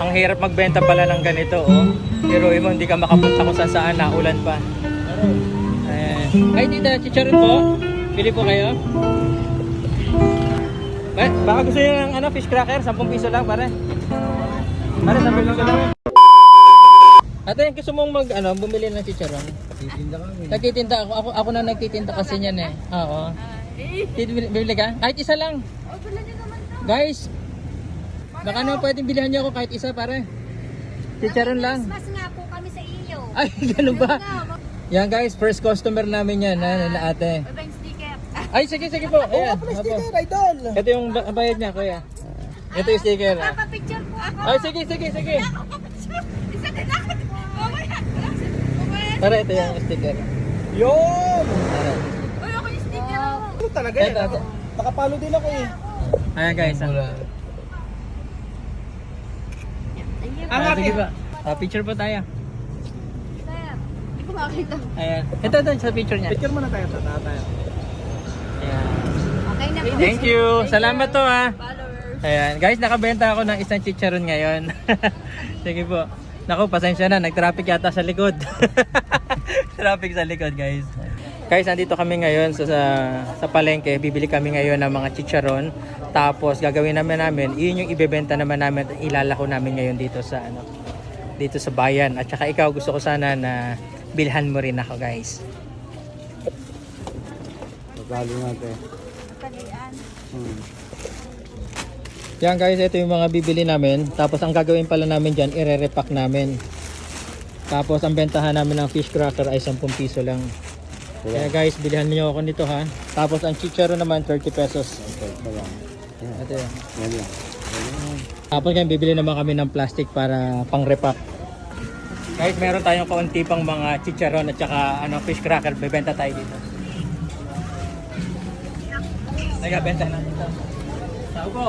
Ang hirap magbenta pala ng ganito, oh. Pero mo, hindi ka makapunta kung saan naulan pa. Ayan. Ay, tita, chicharon po. Bili po kayo. Baka gusto nyo ng ano, fish cracker, 10 piso lang, pare. Pare, 10 piso lang. Ate, gusto mong bumili ng chicharon? Titinda kami. Nagtitinda ako na nagtitinda kasi niyan eh. Oo. Bibili ka? Kahit isa lang. Guys, baka naman pwedeng bilihan niyo ako kahit isa, pare. Chicharon lang. Mas nga po kami sa iyo. Ay, ganun ba? Yan guys, first customer namin yan, nila ate. Bye sticker. Ay, sige po. Ayan. Sticker, idol. Ito yung bayad niya, kuya. Ito yung sticker. Papapicture po ako. Ay, sige. Isa din ako. Mamaya. Tara, ito yung sticker. Yun! Tara. Uy, ako yung sticker ako. Ano talaga yan? Ito. Nakapalo din ako eh. Ayan guys. Sige ba? Picture po tayo. Sir, hindi ko makita. Ayan. Ito sa picture niya. Picture muna tayo. Ayan. Okay na po. Thank you. Salamat to ha. Followers. Ayan. Guys, nakabenta ako ng isang chicharon ngayon. Sige po. Naku, pasensya na. Nag-traffic yata sa likod. Traffic sa likod, guys. Guys, andito kami ngayon sa palengke. Bibili kami ngayon ng mga chicharon. Tapos gagawin namin, yun yung ibebenta naman namin at ilalako namin ngayon dito sa dito sa bayan. At saka ikaw, gusto ko sana na bilhan mo rin ako, guys. Magkalo natin. Palian. Yan guys, ito yung mga bibili namin. Tapos ang gagawin pala namin dyan, ire-repack namin. Tapos ang bentahan namin ng fish cracker ay 10 piso lang. Kaya guys, bilhan niyo ako nito ha. Tapos ang chicharon naman 30 pesos. Ito yan. Yan lang. Tapos ngayon bibili naman kami ng plastic para pang repack. Guys, meron tayong kaunti pang mga chicharon at saka fish cracker. Bebenta tayo dito. Nagbebenta na dito. Tao po.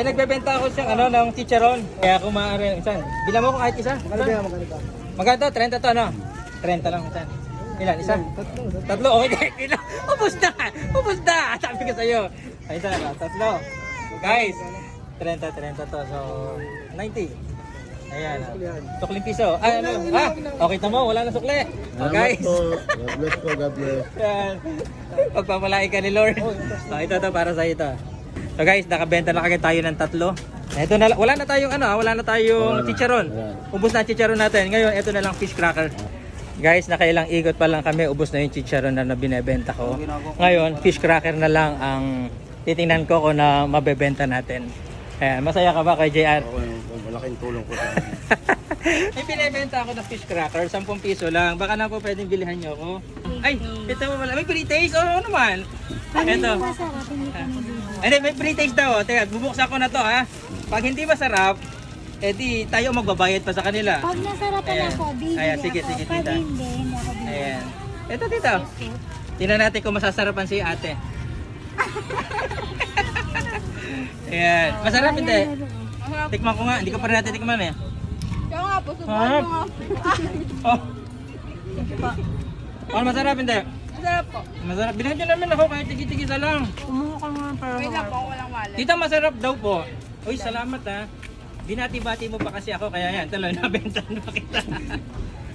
Nagbebenta ako siyang ng chicharon. Kaya kung maaari, isan. Bilang mo ko kahit isa. Maganda, 30 to 30 lang isan. Ilan? Isa? Tatlo. Okay, ilan? Ubus na! Sabi ko sa'yo. Ay, isa, tatlo. Guys, 30 to. So, 90. Ayan. Sukling piso. Ay, okay tamo, wala na sukli. Oh, guys. God bless po, God bless. Ayan. Pagpapalain ka ni Lord. So, ito para sa ito. So guys, nakabenta na kagad tayo ng 3. Ito na, wala na tayong chicharon. Ubus na chicharon natin. Ngayon, ito na lang fish cracker. Guys, nakailang ikot pa lang kami, ubos na yung chicharon na binebenta ko. Ngayon, fish cracker na lang ang titingnan ko kung na mabebenta natin. Ayan, masaya ka ba kay JR? Malaking tulong po. May binebenta ako ng fish cracker, 10 piso lang. Baka na po pwedeng bilihan nyo ako. Ay, ito wala. May pre-taste? Oo naman. Ito. Hindi, may pre-taste daw. Teka, bubuksan ko na to ha. Pag hindi masarap, edi tayo magbabayad pa sa kanila. Pag nasarapan ako, bibili Ayan, sige, ako. tita. Pag hindi ako bibili. Ayan. Ito, tita. Tingnan natin kung masasarapan si ate. Ayan. Masarap hindi? Tikman ko nga. Hindi ko pa rin natin tikman eh. Kaya nga po, subukan mo nga. Oh. Oh, masarap hindi? Masarap po. Masarap. Bilhan nyo naman ako kahit tigi-tigisa lang. Kumuha ka nga para wait lang po, walang wallet. Tita, masarap daw po. Uy, salamat ha. Binati-bati mo pa kasi ako kaya yan. Tuloy, nabenta na pa kita.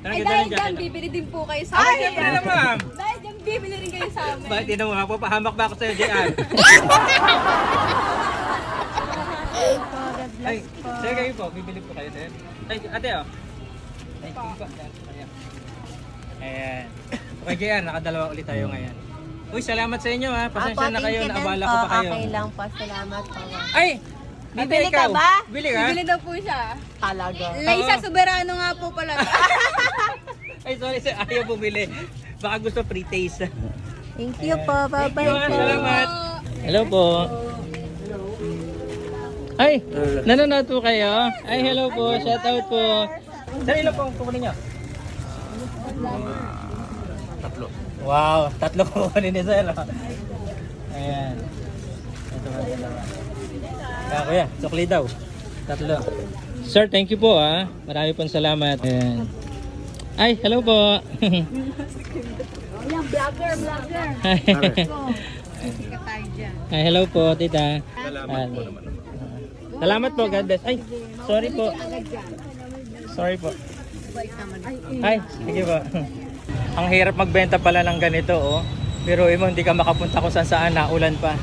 Ay, dahil dyan, bibili din po kayo sa Ay, siyempre naman. Dahil dyan, bibili rin kayo sa amin. Bakit mo nga po, pahamak ba ako sa'yo, JR? Ay, sir, kayo po, bibili po kayo, sir. Ay, ate, oh. Ay, sige po. Ayan. Ayan. Okay, JR, nakadalawa ulit tayo ngayon. Uy, salamat sa inyo ha. Pasensya na kayo, naabala ko pa kayo. Okay lang po, salamat po. Ay! Bibili ka ba? Bili ka? Bibili daw po siya. Talaga. Laisa Soberano nga po pala. Ay, sorry sir, ayaw bumili. Baka gusto free taste. Thank you po, bye-bye Thank you, po. salamat. Hello po. Ay, nanonood po kayo? Ay, hello po. Shout out po. Sir, ilan po ang kukunin nyo? 3. Wow, 3 kukunin ni sir. Ayan. Ito ba dalawa? Kaya kuya, sukli daw. 3. Sir, thank you po ha. Marami pong salamat. Ayan. Ay, hello po. Ayan, vlogger. Ay, hello po, tita. Salamat po naman. Salamat po, God bless. Ay, sorry po. Sorry po. Ay, sige po. Ang hirap magbenta pala ng ganito, oh. Pero mo, hindi ka makapunta kung saan naulan pa.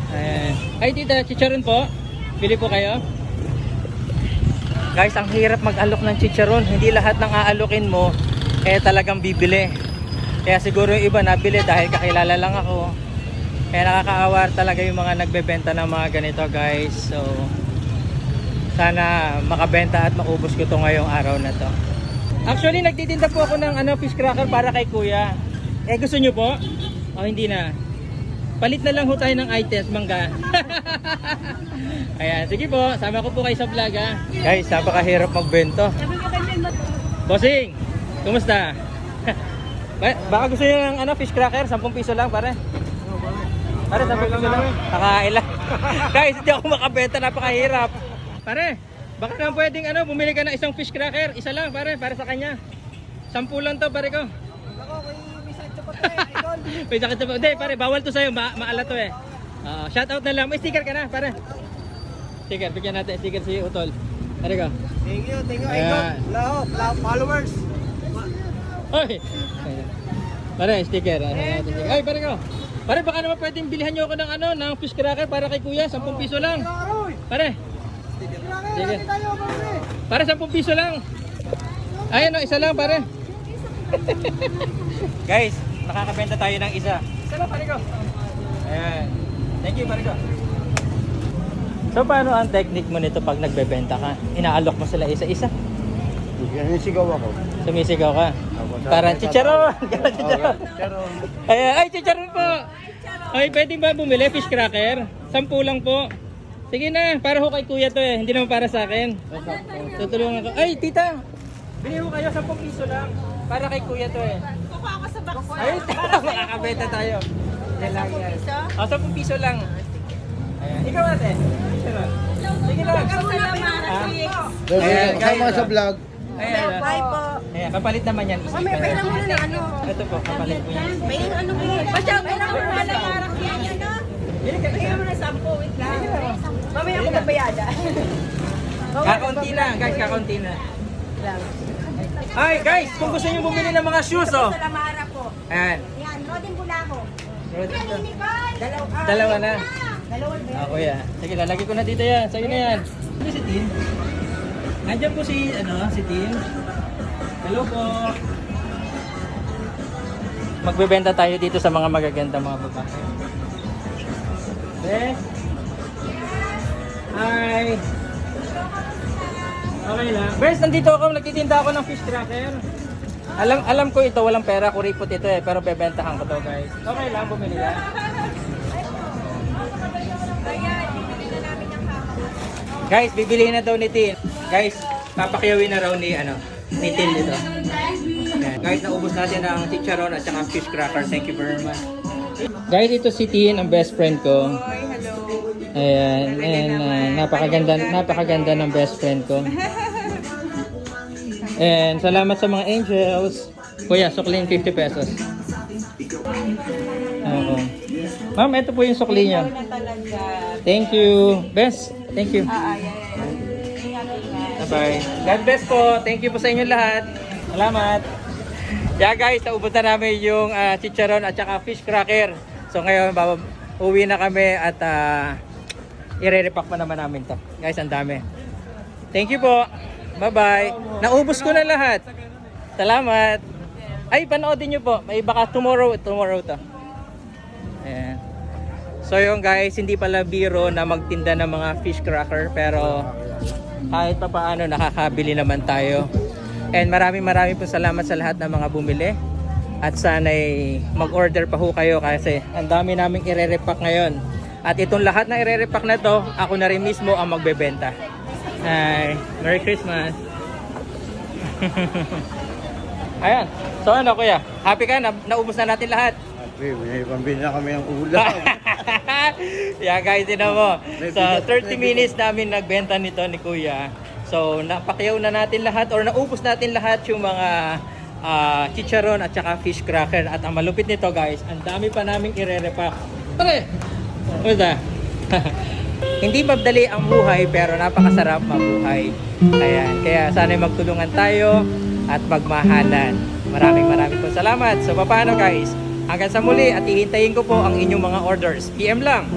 Ayan. Ay, tita, chicharon po. Bili po kayo. Guys, ang hirap mag-alok ng chicharon. Hindi lahat ng aalukin mo, talagang bibili. Kaya siguro yung iba nabili dahil kakilala lang ako. Kaya nakakaawa talaga yung mga nagbebenta ng mga ganito, guys. So, sana makabenta at maubos ko to ngayong araw na to. Actually, nagtitinda po ako ng fish cracker para kay kuya. Gusto nyo po? O hindi na? Palit na lang ho tayo ng items, mangga. Ayan, sige po. Sama ko po kayo sa vlog, ha. Guys, napakahirap magbento. Bossing, kumusta? Baka gusto nyo ng fish cracker? 10 piso lang, pare. Pare, 10 piso lang. Kakain lang. Guys, hindi ako makabenta. Napakahirap. Pare, baka naman pwedeng bumili ka ng isang fish cracker. Isa lang, pare, para sa kanya. 10 lang to, pare ko. May sakit pa. Hindi, pare, bawal to sa'yo. Maala to eh. Shout out na lang. May sticker ka na, pare. Sticker, bigyan natin. Sticker si Utol. Pare ko. Thank you, Ayan. Idol. Followers. Oy! Pare, sticker. Ay, pare ko. Pare, baka naman pwedeng bilhan nyo ako ng fish cracker para kay kuya. 10 piso lang. Pare. Sige. Pare, 10 piso lang. Ayan o, isa lang, pare. Guys, nakakabenta tayo ng isa. Isa lang, pare ko. Ayan. Thank you, pare ko. So, paano ang technique mo nito pag nagbebenta ka? Inaalok mo sila isa-isa? Sigaw ako. Sumisigaw ka? Parang chicharon! Chicharon! Chicharon. Ay, chicharon po! Ay, pwede ba bumili fish cracker? 10 lang po. Sige na, para ho kay kuya to eh. Hindi naman para sa akin. Tutulungan ko. Ay, tita! Bili ho kayo 10 piso lang. Para kay kuya to eh. Kukuha ako sa box. Ay, makakabenta tayo. Yan lang yan. 10 piso lang. Ayan. Ikaw ate. Sige lang. Ayan, Kasama ka sa vlog. Ayan. Bye po. Ayan, kapalit naman yan. Mamaya, pailan mo na ano. Ito po, kapalit mo yan. Pailan ano po. Basta, kailangan mo na lang harap yan, ano? Bili ka na siya. Kailangan mo na 10, wait lang. Mamaya ako magbayada. Kakaunti na, guys, kakaunti na. Ay, guys, kung gusto niyo bumili ng mga shoes, oh. Salamara po. Ayan. Yan, Rodin Bulaco. Dalawa na. Ako ya. Sige, lalagay ko na dito yan. Sa'yo na yan. Ano si Tin? Nandiyan po si Tin. Hello po. Magbebenta tayo dito sa mga magaganda mga babae. Bes? Hi. Okay lang. Bes, nandito ako. Nagtitinda ako ng fish cracker. Alam ko ito, walang pera. Kuripot ito eh. Pero bebentahan ko to, guys. Okay lang, bumili lang. Guys, bibili na daw ni Tin. Guys, papakyawin na raw ni Tin dito. Ayan. Guys, naubos natin ang chicharon at saka fish cracker. Thank you very much. Guys, ito si Tin, ang best friend ko. Ayan, and napakaganda ng best friend ko. And salamat sa mga angels. Kuya, suklin 50 pesos. Ako. Ma'am, ito po yung sukli niya. Thank you. Best. Thank you. Bye-bye. God bless po. Thank you po sa inyo lahat. Salamat. Yeah guys, naubos na namin yung chicharon at saka fish cracker. So ngayon, uwi na kami at i-repack pa naman namin to. Guys, ang dami. Thank you po. Bye-bye. Naubos ko na lahat. Salamat. Ay, panoodin nyo po. May baka tomorrow to. Ayan. So yung guys, hindi pala biro na magtinda ng mga fish cracker, pero kahit pa paano nakakabili naman tayo. And maraming po salamat sa lahat ng mga bumili. At sana'y mag-order pa ho kayo kasi ang dami naming ire-repack ngayon. At itong lahat na ire-repack na to, ako na rin mismo ang magbebenta. Hi, Merry Christmas. Ayan. So ano kuya, happy ka? Naubos na natin lahat. May pambili na kami ng ulam. Yeah guys, tinan mo. So 30 minutes namin nagbenta nito ni Kuya. So napakyaw na natin lahat or naubos natin lahat yung mga chicharon at saka fish cracker. At ang malupit nito guys, ang dami pa naming ire-repack. Pare! What's that? Hindi madali ang buhay pero napakasarap mabuhay. Ayan, kaya sana magtulungan tayo at magmahalan. Maraming po salamat. So paano guys? Hanggang sa muli at hihintayin ko po ang inyong mga orders. PM lang.